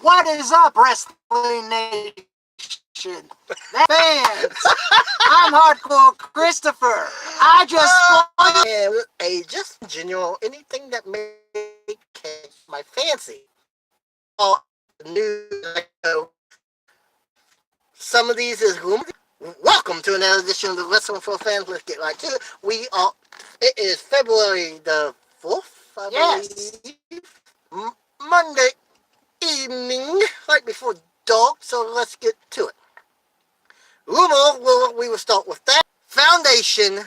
What is up, Wrestling Nation? Fans, I'm Hardcore Christopher. I just and just in general, anything that may catch my fancy. All new. Some of these is rumor. Welcome to another edition of the Wrestling for Fans. Let's get right to it. It is February the 4th, I believe. Monday evening, right before dark, so let's get to it. Rumor, we will start with that. Foundation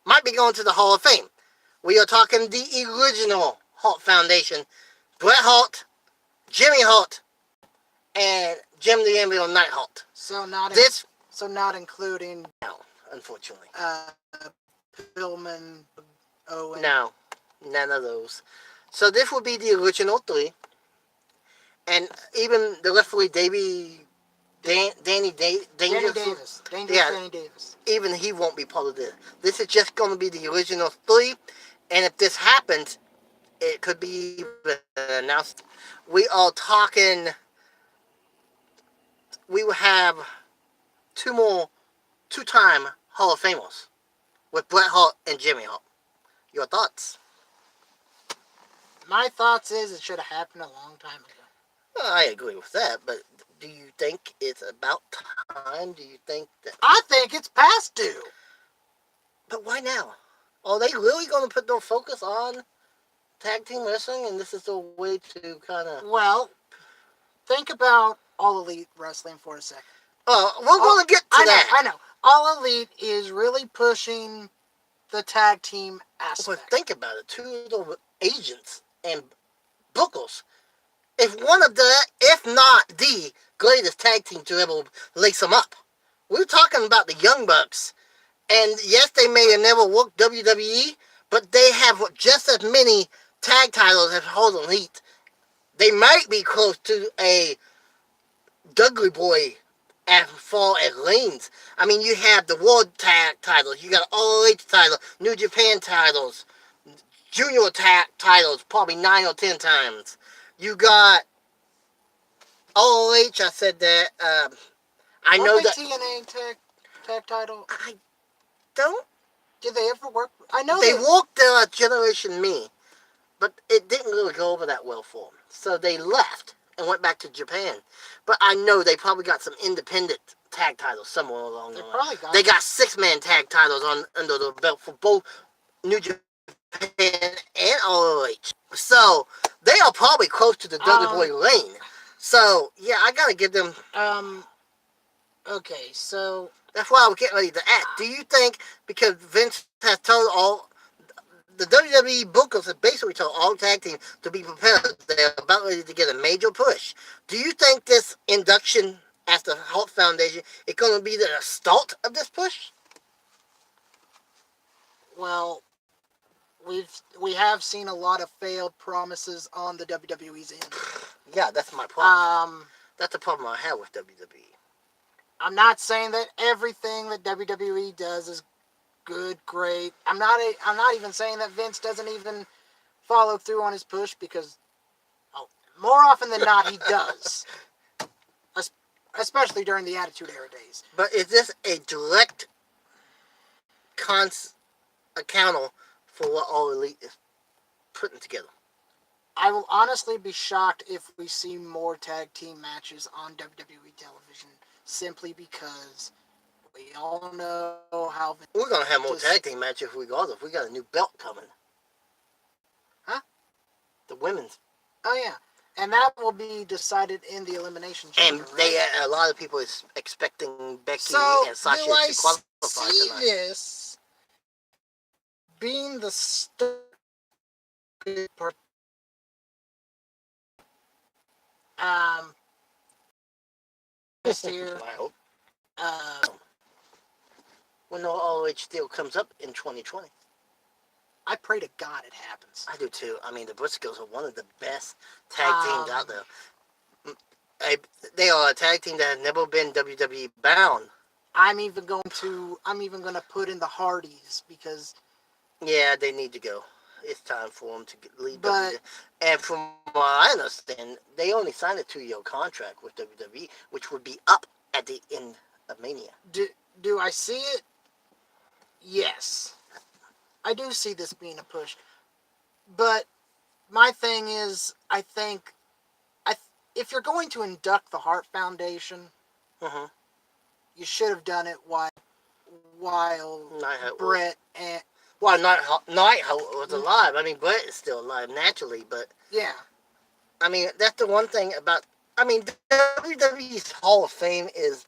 might be going to the Hall of Fame. We are talking the original Hart Foundation. Bret Hart, Jimmy Hart, and Jim the Anvil Neidhart. So not including No, unfortunately. Pillman, Owen. No, none of those. So this would be the original three. And even the referee, Danny Davis. Danny Davis. Even he won't be part of this. This is just going to be the original three. And if this happens, it could be announced. We are talking. We will have two-time Hall of Famers with Bret Hart and Jimmy Hart. Your thoughts? My thoughts is it should have happened a long time ago. Well, I agree with that, but do you think it's about time? Do you think that... I think it's past due. But why now? Are they really going to put their focus on tag team wrestling, and this is the way to kind of... Well, think about All Elite Wrestling for a second. Oh, we're going to get to that. I know. All Elite is really pushing the tag team aspect. But think about it. Two of the agents and bookers. If one of the, if not the greatest tag team to ever lace them up. We're talking about the Young Bucks. And yes, they may have never worked WWE, but they have just as many tag titles as All Elite. They might be close to a Dudley Boy as far as lanes. I mean, you have the World Tag titles, you got All Elite titles, New Japan titles, Junior Tag titles, probably 9 or 10 times. You got OH, I said that. I know that. TNA tag title. I don't. Did they ever work? I know they worked Generation Me, but it didn't really go over that well for them. So they left and went back to Japan. But I know they probably got some independent tag titles somewhere along the line. They got 6-man tag titles under the belt for both New Japan and ROH. So they are probably close to the Dudley Boy lane. So yeah, I gotta give them. Okay, so that's why I was getting ready to ask. Do you think because Vince has told all the WWE bookers have basically told all tag teams to be prepared, they're about ready to get a major push. Do you think this induction at the Hart Foundation is going to be the start of this push? Well, we have seen a lot of failed promises on the WWE's end. Yeah, that's my problem. That's the problem I have with WWE. I'm not saying that everything that WWE does is good, great. I'm not even saying that Vince doesn't even follow through on his push, because more often than not he does. Especially during the Attitude Era days. But is this a direct account for what All Elite is putting together? I will honestly be shocked if we see more tag team matches on WWE television, simply because we all know how... We're going to have more tag team matches regardless. We got a new belt coming. Huh? The women's. Oh, yeah. And that will be decided in the Elimination Chamber, and a lot of people is expecting Becky and Sasha to qualify tonight. This being the part. This year. I hope. When the ROH deal comes up in 2020. I pray to God it happens. I do too. I mean, the Briscoes are one of the best tag teams out there. They are a tag team that has never been WWE bound. I'm even gonna put in the Hardys, because yeah, they need to go. it's time for him to leave But- WWE. And from what I understand, they only signed a 2-year contract with WWE, which would be up at the end of Mania. do I see it? Yes. I do see this being a push. But my thing is, I think, if you're going to induct the Hart Foundation, Mm-hmm. you should have done it while Neidhart Brett and Well, Neidhart was alive. I mean, Brett is still alive naturally, but yeah. I mean, that's the one thing about. I mean, WWE's Hall of Fame is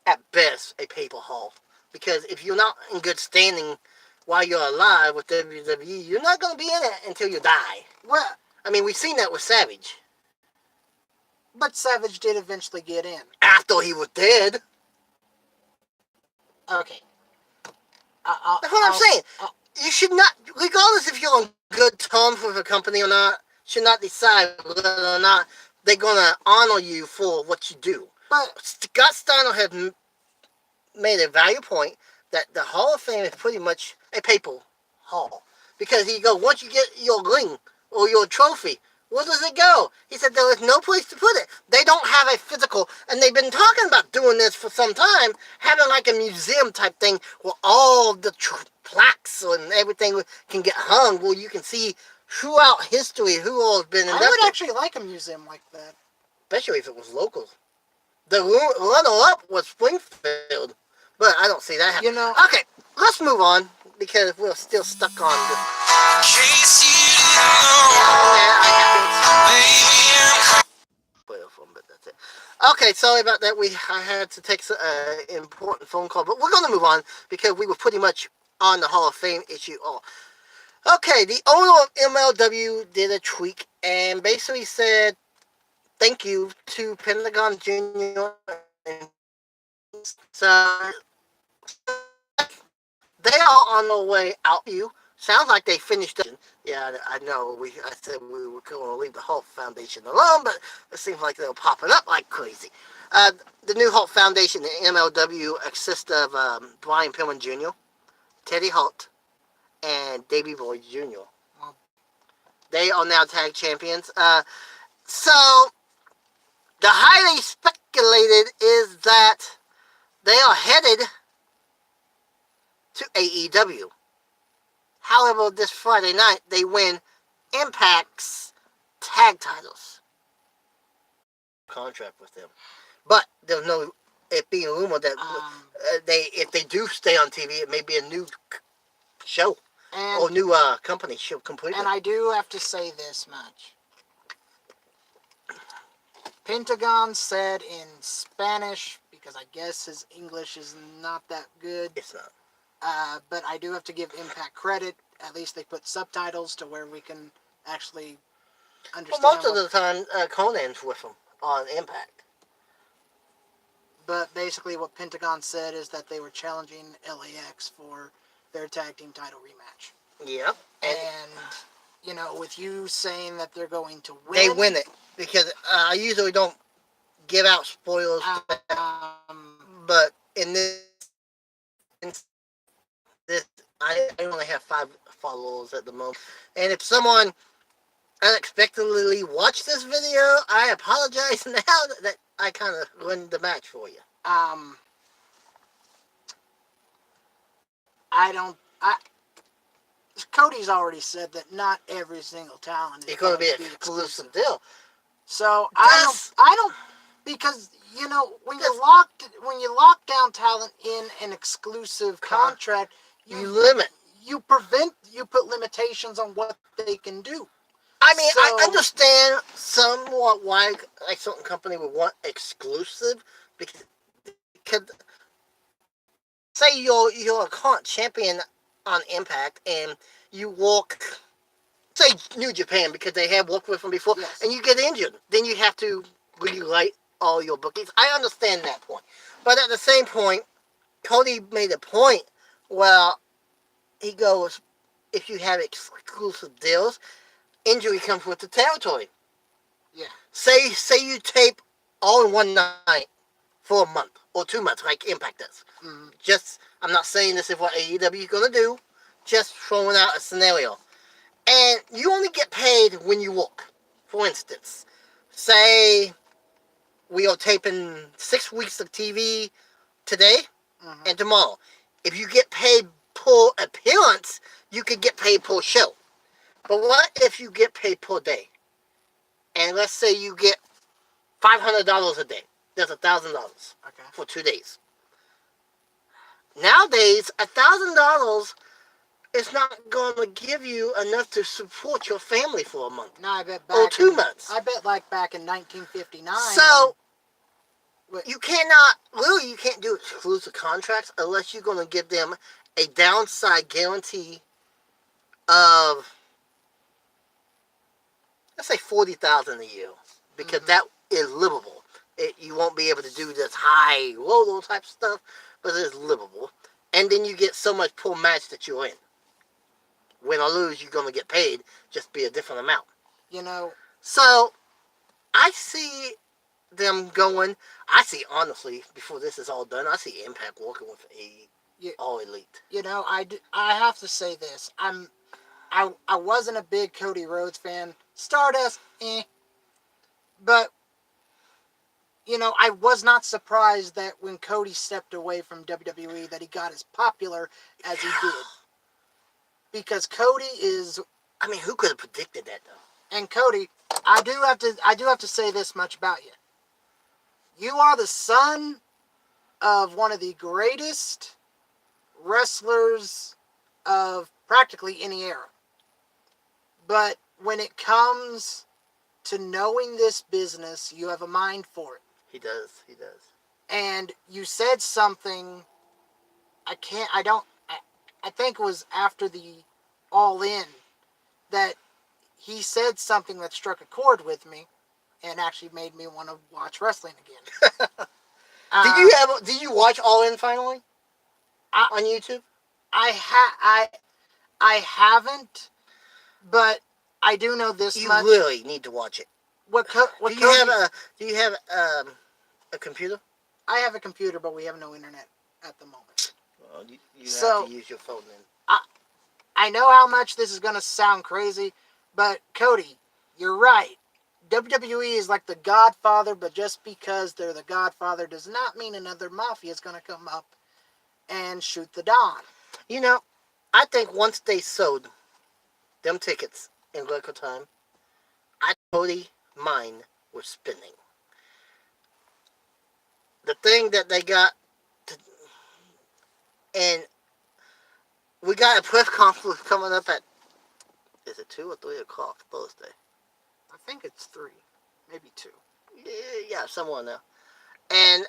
at best a paper hall, because if you're not in good standing while you're alive with WWE, you're not going to be in it until you die. Well, I mean, we've seen that with Savage but Savage did eventually get in. after he was dead. Okay. That's what I'm saying. You should not, regardless if you're on good terms with a company or not, should not decide whether or not they're going to honor you for what you do. But Scott Steiner has made a value point that the Hall of Fame is pretty much a paper hall. Because he goes, once you get your ring or your trophy, where does it go? He said there is no place to put it. They don't have a physical, and they've been talking about doing this for some time, having like a museum type thing where all the plaques and everything can get hung, where you can see throughout history who all has been I inducted. would actually like a museum like that. Especially if it was local. The runner-up was Springfield, but I don't see that happening. You know, Okay, let's move on, because we're still stuck on this. But that's it. Okay, sorry about that. I had to take an important phone call, but we're going to move on because we were pretty much on the Hall of Fame issue. Okay, the owner of MLW did a tweak and basically said thank you to Pentagon Jr. So they are on their way out. You sounds like they finished it. Yeah, I know. I said we were going to leave the Hulk Foundation alone, but it seems like they're popping up like crazy. The new Hulk Foundation, the MLW, consists of Brian Pillman Jr., Teddy Hart, and Davey Boy Jr. They are now tag champions. So the highly speculated is that they are headed to AEW. However, this Friday night, they win Impact's tag titles. Contract with them. But there's no, it being rumored that if they do stay on TV, it may be a new show. Or new company show completely. And I do have to say this much. Pentagon said in Spanish, because I guess his English is not that good. It's not. But I do have to give Impact credit. At least they put subtitles to where we can actually understand. Well, most of the time, Conan's with them on Impact. But basically what Pentagon said is that they were challenging LAX for their tag team title rematch. Yep. And, you know, with you saying that they're going to win. They win it. Because I usually don't give out spoilers. But in this I only have 5 followers at the moment. And if someone unexpectedly watched this video, I apologize now that I kind of ruined the match for you. Cody's already said that not every single talent is It's going to be an exclusive. exclusive deal. So I don't, because you know when you lock down talent in an exclusive contract, you limit. You put limitations on what they can do. I mean, I understand somewhat why a certain company would want exclusive, because say you're a current champion on Impact and you walk, say New Japan, because they have worked with them before, yes, and you get injured, then you have to rewrite all your bookings. I understand that point, but at the same point, Cody made a point where he goes, if you have exclusive deals, injury comes with the territory. Yeah. Say you tape all in one night for a month or 2 months, like Impact does. Mm-hmm. I'm not saying this is what AEW is going to do. Just throwing out a scenario. and you only get paid when you work. For instance, say we are taping 6 weeks of TV today Mhm. and tomorrow. If you get paid per appearance, you could get paid per show. But what if you get paid per day? And let's say you get $500 a day. That's $1,000 Okay. for 2 days. Nowadays, $1,000 is not going to give you enough to support your family for a month No, I bet or back 2 in, months. I bet like back in 1959. So when- you cannot, really, you can't do exclusive contracts unless you're going to give them a downside guarantee of, let's say, $40,000 a year, because that is livable. You won't be able to do this high roller type stuff, but it's livable. And then you get so much per match that you're in. Win or lose, you're going to get paid, just be a different amount. you know, So I see them going. I see, honestly, before this is all done, I see Impact working with Yeah. All Elite. I have to say this. I wasn't a big Cody Rhodes fan. Stardust, but I was not surprised that when Cody stepped away from WWE that he got as popular as he did. Because Cody is, I mean, who could have predicted that, though? and Cody, I do have to say this much about you. You are the son of one of the greatest wrestlers of practically any era. But when it comes to knowing this business, you have a mind for it. He does. He does. And you said something, I think it was after the All In, that he said something that struck a chord with me and actually made me want to watch wrestling again. Did you watch All In finally? On YouTube? I haven't, but I do know this You much. really need to watch it. Do you have a computer? I have a computer, but we have no internet at the moment. Well, you So- have to use your phone then. I know how much this is going to sound crazy, but Cody, you're right. WWE is like the Godfather, but just because they're the Godfather does not mean another mafia is going to come up and shoot the Don. You know, I think once they sold them tickets in record time, I totally mind was spinning. The thing that they got, and we got a press conference coming up at, is it 2 or 3 o'clock Thursday? I think it's 3, maybe 2. Yeah, somewhere now. And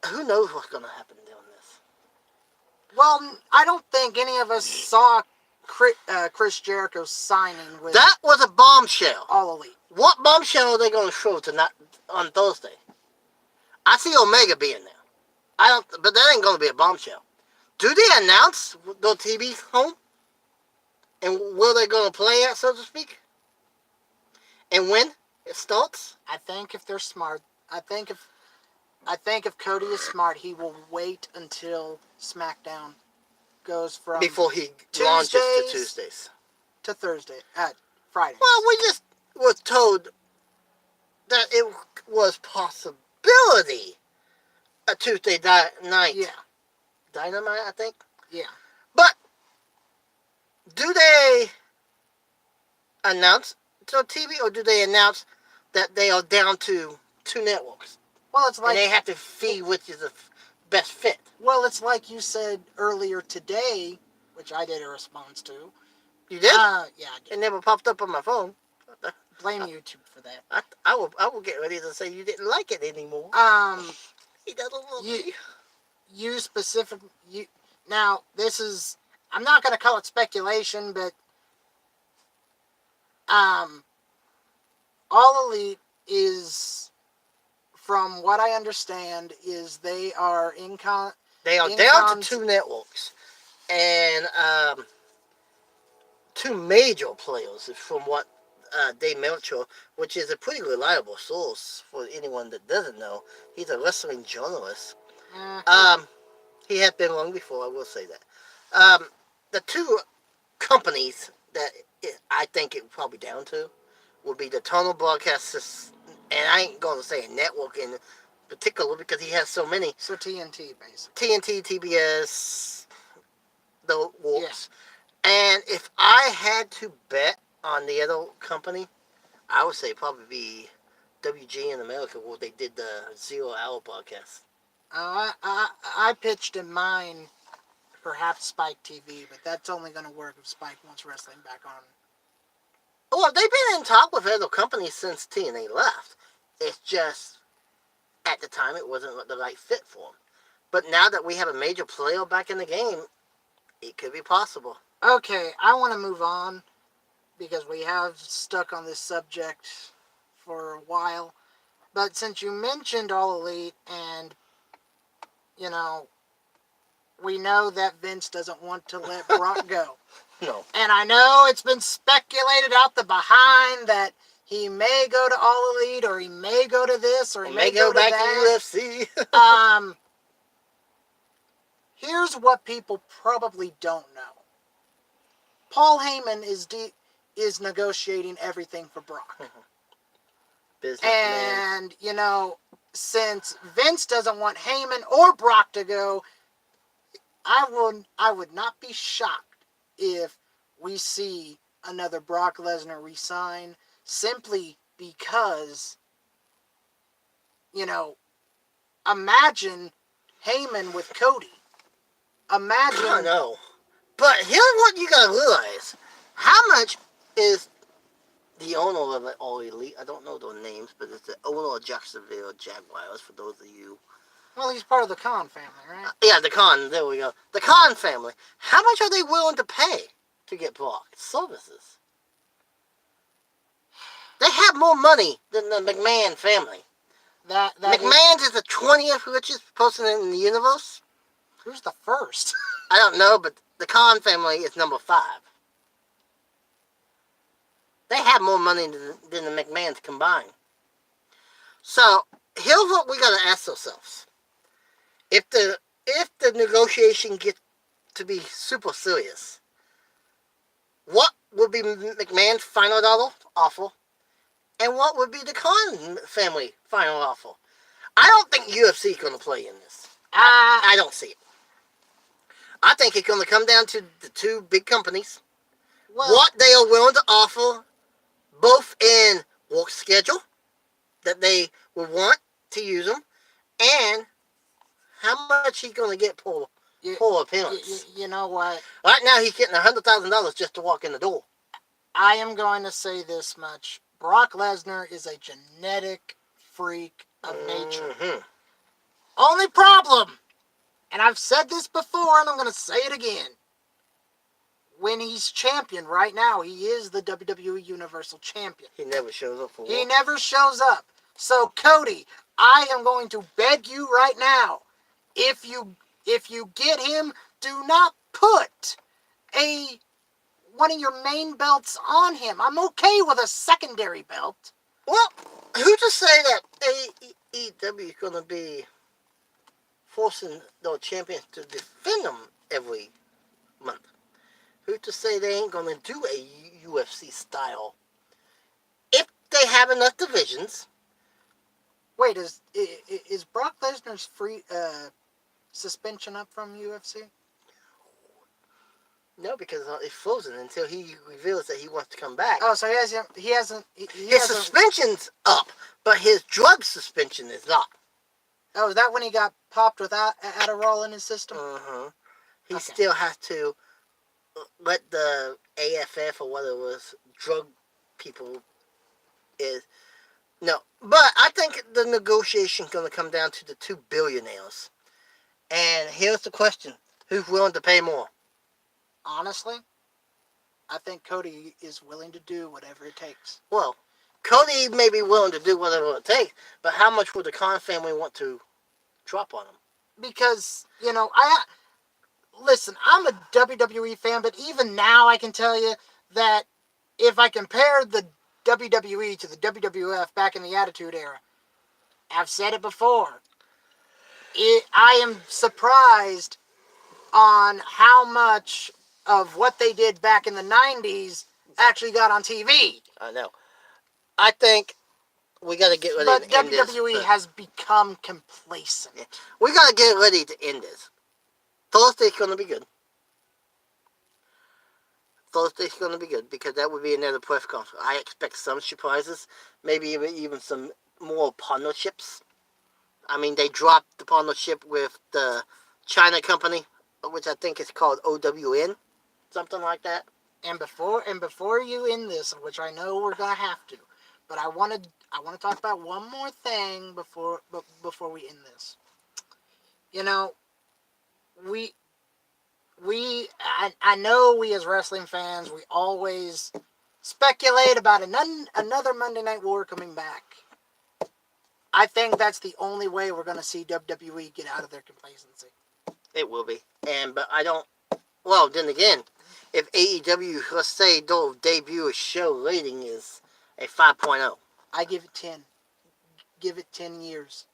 who knows what's going to happen during this? Well, I don't think any of us saw Chris Jericho signing with That was a bombshell. All Elite. What bombshell are they going to show tonight on Thursday? I see Omega being there. But that ain't going to be a bombshell. Do they announce the TV home? And where they're going to play at, so to speak? And when it starts? I think if they're smart, I think if Cody is smart, he will wait until SmackDown goes from Before he launches to Tuesdays Tuesdays. to Thursday at Fridays. Well, we just were told that it was possibility a Tuesday night. Yeah, Dynamite, I think. yeah. But do they announce to TV, or do they announce that they are down to 2 networks Well, it's and like they have to feed which is the best fit? it's like you said earlier today, which I did a response to. You did? Yeah, I did. It never popped up on my phone. Blame YouTube for that. I will get ready to say you didn't like it anymore. He doesn't love me. Now this is, I'm not going to call it speculation, but All Elite is, from what I understand, is they are They are down to 2 networks. And 2 major players, from what Dave Melcher, which is a pretty reliable source for anyone that doesn't know. He's a wrestling journalist. He had been long before, I will say that. The 2 companies that I think it would probably down to would be the Total Broadcast and I ain't going to say a network in particular because he has so many. So TNT, basically. TNT, TBS, the Yeah. works. And if I had to bet on the other company, I would say probably be WG in America where they did the 0 Hour podcast. I pitched in mine perhaps Spike TV, but that's only going to work if Spike wants wrestling back on. Well, they've been in talk with other companies since TNA left. It's just, at the time, it wasn't the right fit for them. But now that we have a major player back in the game, it could be possible. Okay, I want to move on because we have stuck on this subject for a while. But since you mentioned All Elite and, we know that Vince doesn't want to let Brock go. No. And I know it's been speculated out the behind that he may go to All Elite or he may go to this or he may go back that. to UFC. Here's what people probably don't know. Paul Heyman is negotiating everything for Brock. Businessman. And, since Vince doesn't want Heyman or Brock to go, I would not be shocked if we see another Brock Lesnar resign simply because, imagine Heyman with Cody. Imagine. I know. But here's what you gotta realize. How much is the owner of All Elite? I don't know their names, but it's the owner of Jacksonville Jaguars, for those of you. Well, he's part of the Khan family, right? Yeah, the Khan. There we go. The Khan family. How much are they willing to pay to get Brock services? They have more money than the McMahon family. McMahon's is the 20th richest person in the universe. Who's the first? I don't know, but the Khan family is number 5. They have more money than the McMahons combined. So, here's what we gotta ask ourselves. If the negotiation gets to be super serious, what would be McMahon's final dollar offer? And what would be the Khan family final offer? I don't think UFC is going to play in this. I don't see it. I think it's going to come down to the two big companies. Well, what they are willing to offer, both in work schedule, that they would want to use them, and how much he's going to get per appearance. You know what? Right now, he's getting $100,000 just to walk in the door. I am going to say this much. Brock Lesnar is a genetic freak of nature. Mm-hmm. Only problem, and I've said this before and I'm going to say it again. When he's champion right now, he is the WWE Universal Champion. He never shows up for He never shows up. So, Cody, I am going to beg you right now, if you get him, do not put one of your main belts on him. I'm okay with a secondary belt. Well, who to say that AEW is going to be forcing their champions to defend them every month? Who to say they ain't going to do a UFC style if they have enough divisions? Wait, is Brock Lesnar's free suspension up from UFC? No, because it's frozen until he reveals that he wants to come back. Oh, so he hasn't. His suspension's up, but his drug suspension is not. Oh, is that when he got popped with Adderall in his system? Uh-huh. He still has to let the AFF or what it was, drug people is. No, but I think the negotiation's going to come down to the two billionaires. And here's the question. Who's willing to pay more? Honestly, I think Cody is willing to do whatever it takes. Well, Cody may be willing to do whatever it takes, but how much would the Khan family want to drop on him? Because, listen, I'm a WWE fan, but even now I can tell you that if I compare the WWE to the WWF back in the Attitude Era, I've said it before, I am surprised on how much of what they did back in the 90s actually got on TV. I know. I think we got to get ready But to end this. WWE has become complacent. Yeah. We got to get ready to end this. Thursday's going to be good. Thursday's going to be good because that would be another press conference. I expect some surprises, maybe even some more partnerships. I mean, they dropped the partnership with the China company, which I think is called OWN, something like that. And before you end this, which I know we're gonna have to, but I want to talk about one more thing before we end this. You know, I know we as wrestling fans, we always speculate about another Monday Night War coming back. I think that's the only way we're going to see WWE get out of their complacency. It will be. But I don't... Well, then again, if AEW, let's say, they'll debut a show rating is a 5.0. I give it 10. Give it 10 years.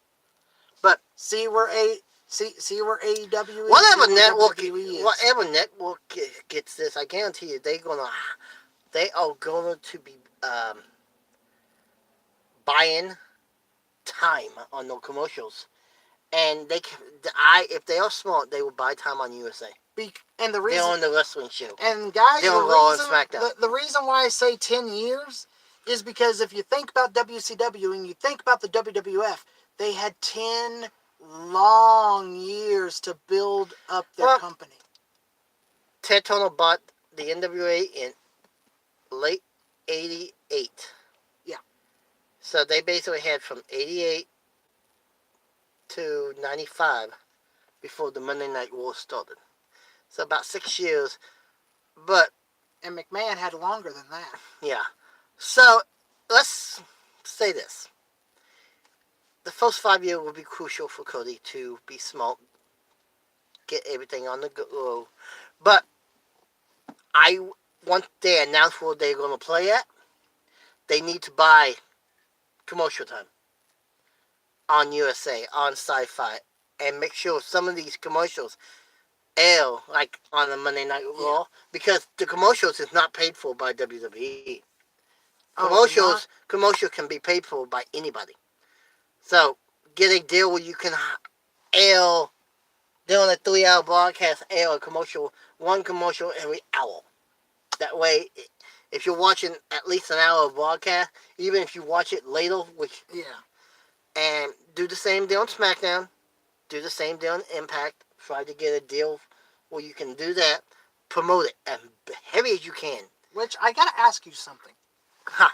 But... See where AEW is. Whatever network gets this, I guarantee you they are going to be buying time on no commercials, and if they are smart, they will buy time on USA. And the reason they're on the wrestling show. And guys, they're on Raw and SmackDown. The reason why I say 10 years is because if you think about WCW and you think about the WWF, they had 10 long years to build up their company. Ted Turner bought the NWA in late 88. Yeah. So they basically had from 88 to 95 before the Monday Night War started. So about 6 years. And McMahon had longer than that. Yeah. So let's say this. The first 5 years will be crucial for Cody to be smart, get everything on the go. But once they announce where they're going to play at, they need to buy commercial time on USA, on Sci-Fi, and make sure some of these commercials air like on the Monday Night Raw, because the commercials is not paid for by WWE. Commercial can be paid for by anybody. So get a deal where you can air during a 3-hour broadcast, air one commercial every hour. That way, if you're watching at least an hour of broadcast, even if you watch it later, and do the same deal on SmackDown, do the same deal on Impact, try to get a deal where you can do that, promote it as heavy as you can. Which, I gotta ask you something. Huh.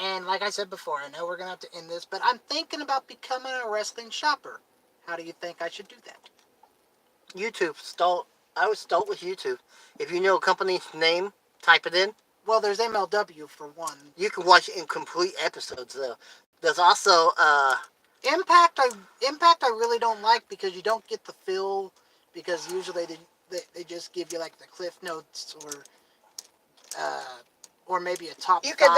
And like I said before, I know we're gonna have to end this, but I'm thinking about becoming a wrestling shopper. How do you think I should do that? YouTube. I would start with YouTube. If you know a company's name, type it in. Well, there's MLW for one. You can watch incomplete episodes though. There's also Impact. I really don't like because you don't get the feel, because usually they just give you like the cliff notes or maybe a top. You can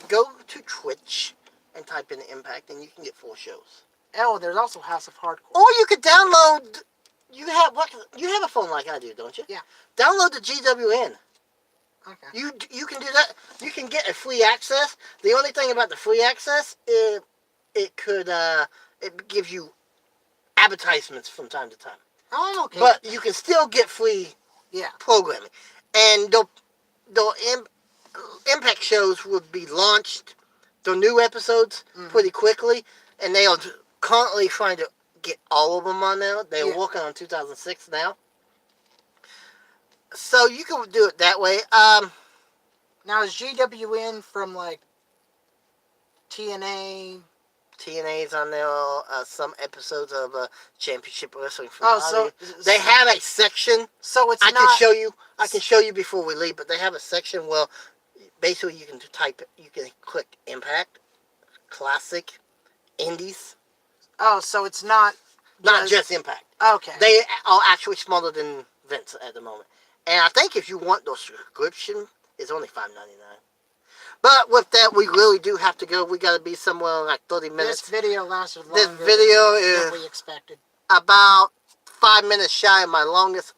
go to Twitch and type in Impact, and you can get 4 shows. Oh, there's also House of Hardcore. Or you could download. You have a phone like I do, don't you? Yeah. Download the GWN. Okay. You can do that. You can get a free access. The only thing about the free access is it gives you advertisements from time to time. Oh, okay. But you can still get free programming. And the Impact shows would be launched, the new episodes, pretty quickly. And they are currently trying to get all of them on now. They're working on 2006 now. So you can do it that way. Now is GWN from like TNA? TNA's on there. Some episodes of Championship Wrestling from so they have a section. So it's I can show you before we leave, but they have a section where basically you can click Impact, Classic, Indies. Oh, so it's not just Impact. Okay. They are actually smaller than Vince at the moment. And I think if you want the subscription, it's only $5.99. But with that, we really do have to go. We got to be somewhere in like 30 minutes. This video lasted longer this video than we expected. About 5 minutes shy of my longest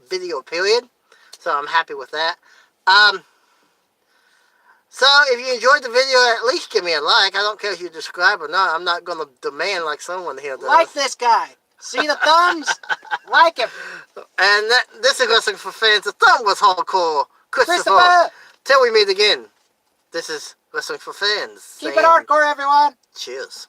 video period. So I'm happy with that. So if you enjoyed the video, at least give me a like. I don't care if you subscribe or not. I'm not going to demand like someone here does. Like this guy. See the thumbs? Like him. And this is Wrestling for Fans. The thumb was hardcore. Christopher. Christopher. Till we meet again. This is Wrestling for Fans. Keep it hardcore, everyone. Cheers.